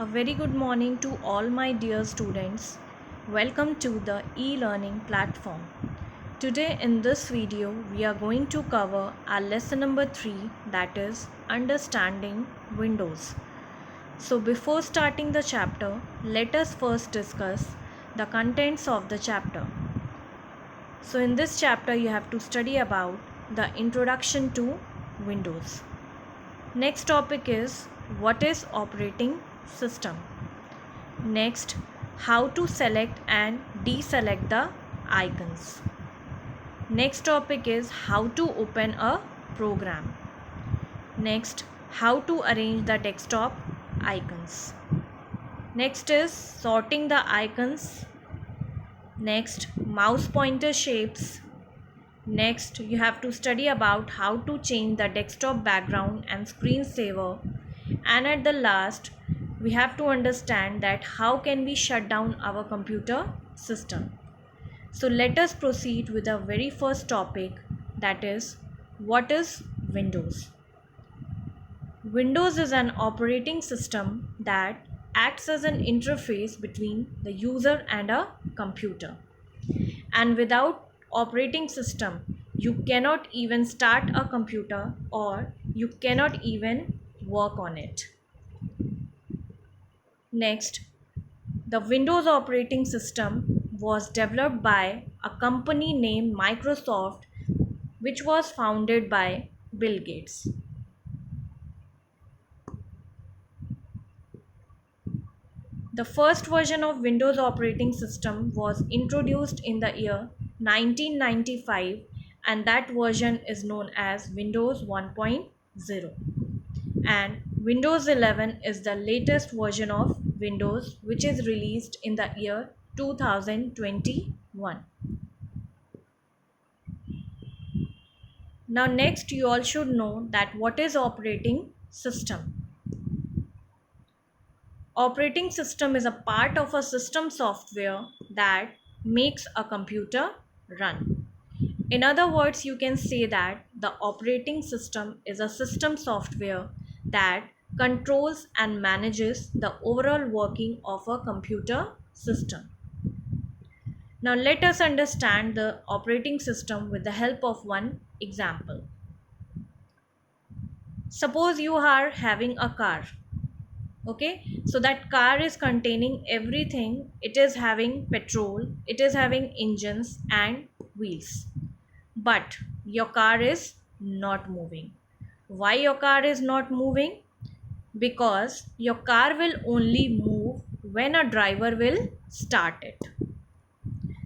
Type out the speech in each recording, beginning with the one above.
A very good morning to all my dear students. Welcome to the e-learning platform. Today in this video we are going to cover our lesson number 3, that is understanding Windows. So before starting the chapter, let us first discuss the contents of the chapter. So in this chapter you have to study about the introduction to Windows. Next topic is what is operating system. Next, how to select and deselect the icons. Next topic is how to open a program. Next, how to arrange the desktop icons. Next is sorting the icons. Next, mouse pointer shapes. Next, you have to study about how to change the desktop background and screensaver. And at the last, we have to understand that how can we shut down our computer system. So let us proceed with the very first topic, that is what is Windows. Windows is an operating system that acts as an interface between the user and a computer. And without operating system, you cannot even start a computer or you cannot even work on it. Next, the Windows operating system was developed by a company named Microsoft, which was founded by Bill Gates. The first version of Windows operating system was introduced in the year 1995, and that version is known as Windows 1.0. And Windows 11 is the latest version of Windows, which is released in the year 2021. Now next you all should know that what is operating system. Operating system is a part of a system software that makes a computer run. In other words, you can say that the operating system is a system software that controls and manages the overall working of a computer system. Now let us understand the operating system with the help of one example. Suppose you are having a car. Okay, so that car is containing everything. It is having petrol, it is having engines and wheels, but your car is not moving. Why your car is not moving? Because your car will only move when a driver will start it.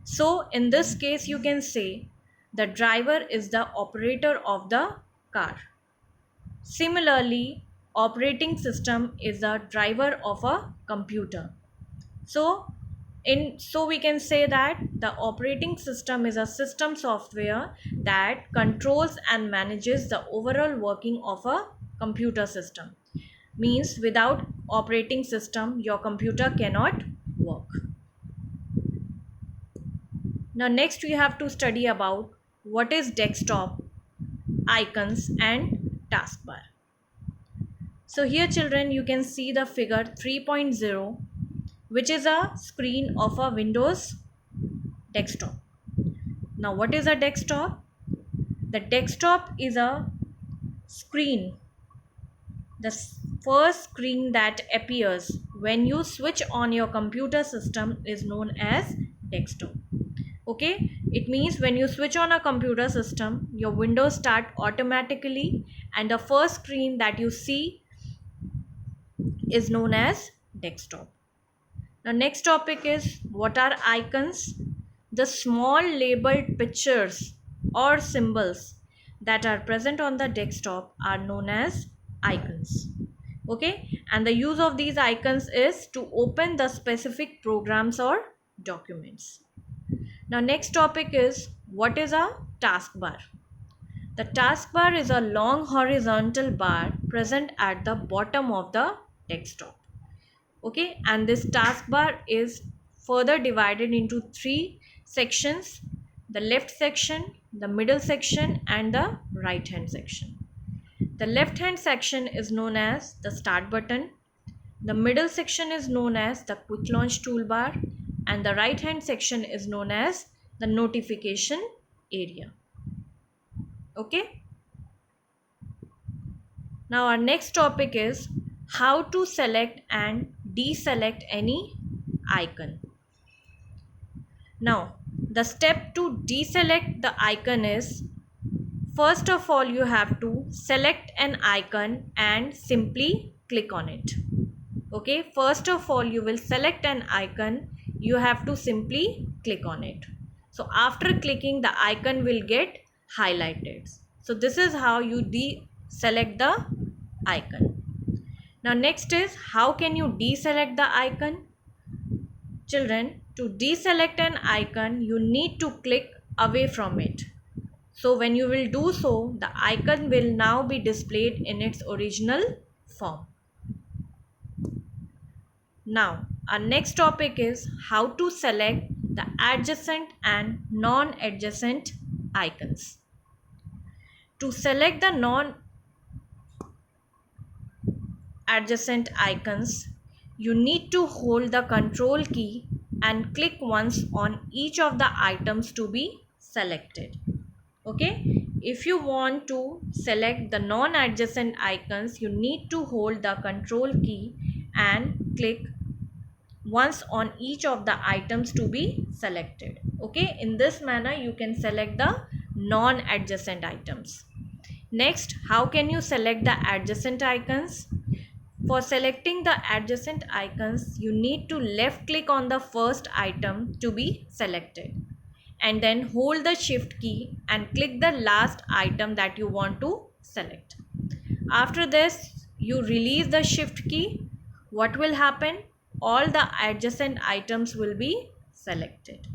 So in this case you can say the driver is the operator of the car. Similarly, operating system is the driver of a computer. So we can say that the operating system is a system software that controls and manages the overall working of a computer system. Means without operating system your computer cannot work. Now next we have to study about what is desktop, icons and taskbar. So here children you can see the figure 3.0, which is a screen of a Windows desktop. Now what is a desktop? The desktop is a screen, the first screen that appears when you switch on your computer system is known as desktop. Okay, it means when you switch on a computer system, your Windows start automatically and the first screen that you see is known as desktop. Now next topic is what are icons? The small labeled pictures or symbols that are present on the desktop are known as icons. Okay, and the use of these icons is to open the specific programs or documents. Now next topic is what is a taskbar? The taskbar is a long horizontal bar present at the bottom of the desktop. Okay, and this taskbar is further divided into 3 sections: the left section, the middle section and the right hand section. The left hand section is known as the start button, The middle section is known as the quick launch toolbar and the right hand section is known as the notification area. Okay. Now our next topic is how to select and deselect any icon. Now the step to deselect the icon is, first of all you have to select an icon and simply click on it. Okay, first of all you will select an icon, you have to simply click on it. So after clicking, the icon will get highlighted. So this is how you deselect the icon. Now next is, how can you deselect the icon? Children, to deselect an icon you need to click away from it. So when you will do so, the icon will now be displayed in its original form. Now our next topic is how to select the adjacent and non-adjacent icons. To select the non-adjacent icons, you need to hold the control key and click once on each of the items to be selected. Okay, if you want to select the non-adjacent icons, you need to hold the control key and click once on each of the items to be selected. Okay, in this manner you can select the non-adjacent items. Next, how can you select the adjacent icons? For selecting the adjacent icons, you need to left click on the first item to be selected and then hold the shift key and click the last item that you want to select. After this, you release the shift key. What will happen? All the adjacent items will be selected.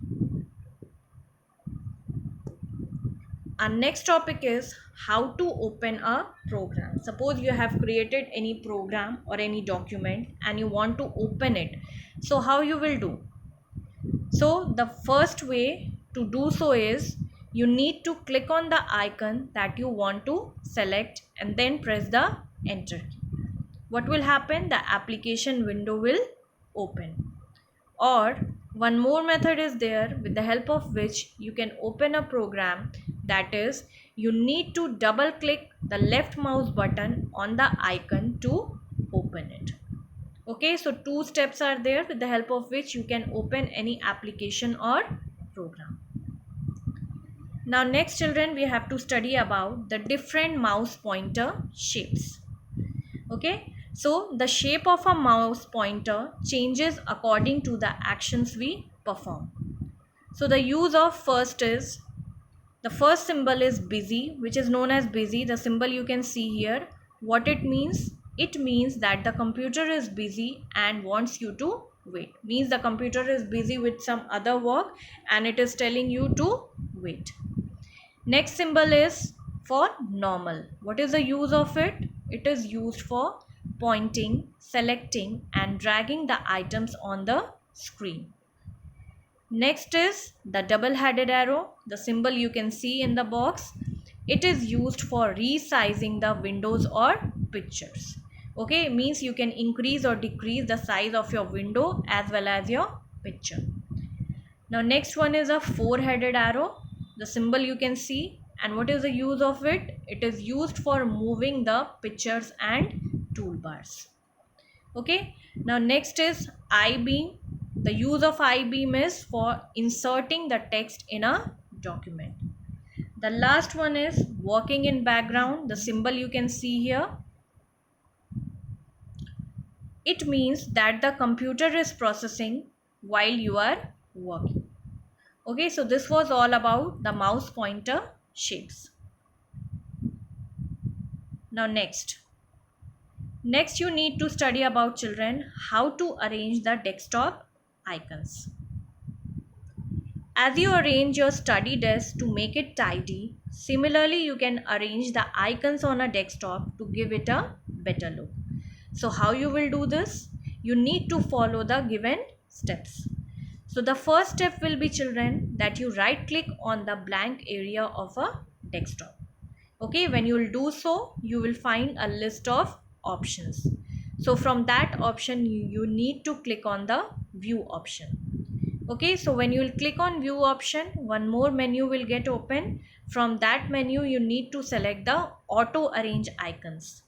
Our next topic is how to open a program. Suppose you have created any program or any document and you want to open it. So how you will do? So the first way to do so is, you need to click on the icon that you want to select and then press the enter key. What will happen? The application window will open. Or one more method is there with the help of which you can open a program, that is, you need to double click the left mouse button on the icon to open it. Okay, so two steps are there with the help of which you can open any application or program. Now next children, we have to study about the different mouse pointer shapes. Okay, so the shape of a mouse pointer changes according to the actions we perform. So the use of first is, the first symbol is busy, which is known as busy. The symbol you can see here. What it means? It means that the computer is busy and wants you to wait. Means the computer is busy with some other work and it is telling you to wait. Next symbol is for normal. What is the use of it? It is used for pointing, selecting and dragging the items on the screen. Next is the double-headed arrow, the symbol you can see in the box. It is used for resizing the windows or pictures. Okay, it means you can increase or decrease the size of your window as well as your picture. Now next one is a four-headed arrow, the symbol you can see. And what is the use of it? It is used for moving the pictures and toolbars. Okay, now next is I-beam. The use of I-beam is for inserting the text in a document. The last one is working in background. The symbol you can see here. It means that the computer is processing while you are working. Okay, so this was all about the mouse pointer shapes. Now next you need to study about children how to arrange the desktop icons. As you arrange your study desk to make it tidy, similarly you can arrange the icons on a desktop to give it a better look. So how you will do this? You need to follow the given steps. So the first step will be children that you right click on the blank area of a desktop. Okay, when you will do so, you will find a list of options. So from that option, you need to click on the view option. Okay, so when you will click on view option, one more menu will get open. From that menu, you need to select the auto arrange icons.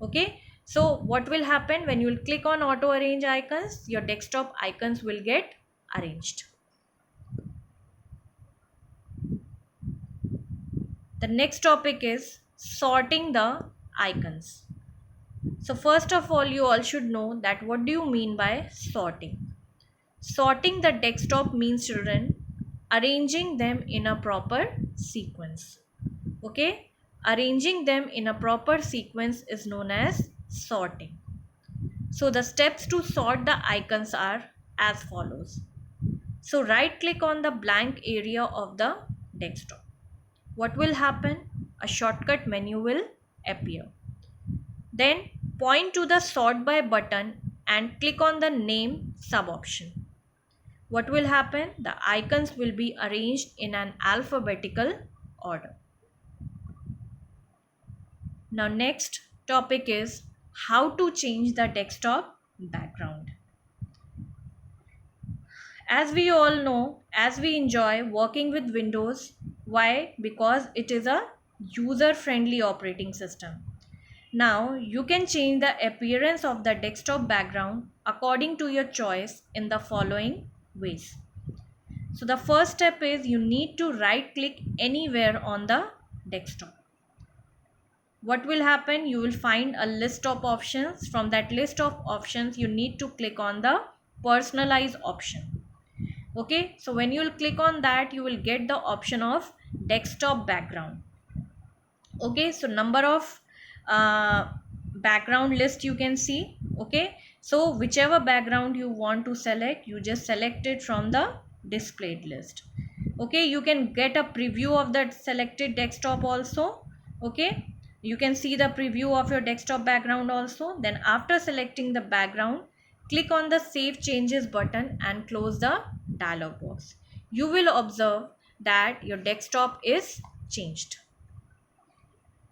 Okay, so what will happen when you will click on auto arrange icons, your desktop icons will get arranged. The next topic is sorting the icons. So first of all, you all should know that what do you mean by sorting. Sorting the desktop means, children, arranging them in a proper sequence. Okay, arranging them in a proper sequence is known as sorting. So the steps to sort the icons are as follows. So right click on the blank area of the desktop. What will happen? A shortcut menu will appear. Then point to the sort by button and click on the name sub option. What will happen? The icons will be arranged in an alphabetical order. Now next topic is how to change the desktop background. As we all know, as we enjoy working with Windows, why? Because it is a user-friendly operating system. Now you can change the appearance of the desktop background according to your choice in the following ways. So the first step is you need to right click anywhere on the desktop. What will happen? You will find a list of options. From that list of options, you need to click on the personalize option. Okay, so when you will click on that, you will get the option of desktop background. Okay, so number of background list you can see. Okay, so whichever background you want to select, you just select it from the displayed list. Okay, you can get a preview of that selected desktop also. Okay, you can see the preview of your desktop background also. Then after selecting the background, click on the save changes button and close the dialog box. You will observe that your desktop is changed.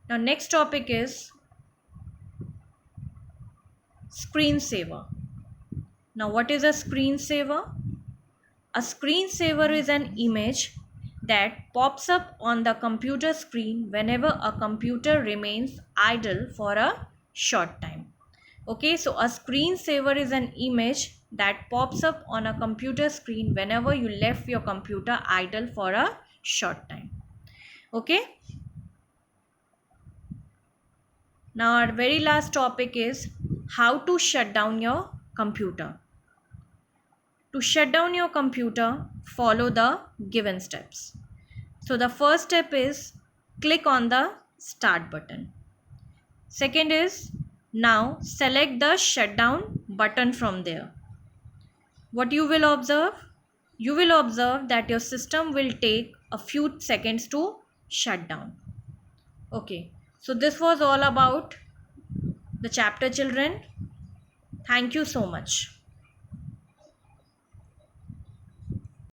Now next topic is screensaver. Now what is a screensaver? A screensaver is an image that pops up on the computer screen whenever a computer remains idle for a short time. Okay, so a screensaver is an image that pops up on a computer screen whenever you left your computer idle for a short time. Okay. Now our very last topic is how to shut down your computer. To shut down your computer, follow the given steps. So the first step is click on the start button. Second is now select the shutdown button from there. What you will observe? You will observe that your system will take a few seconds to shut down. Okay, so this was all about the chapter, children. Thank you so much.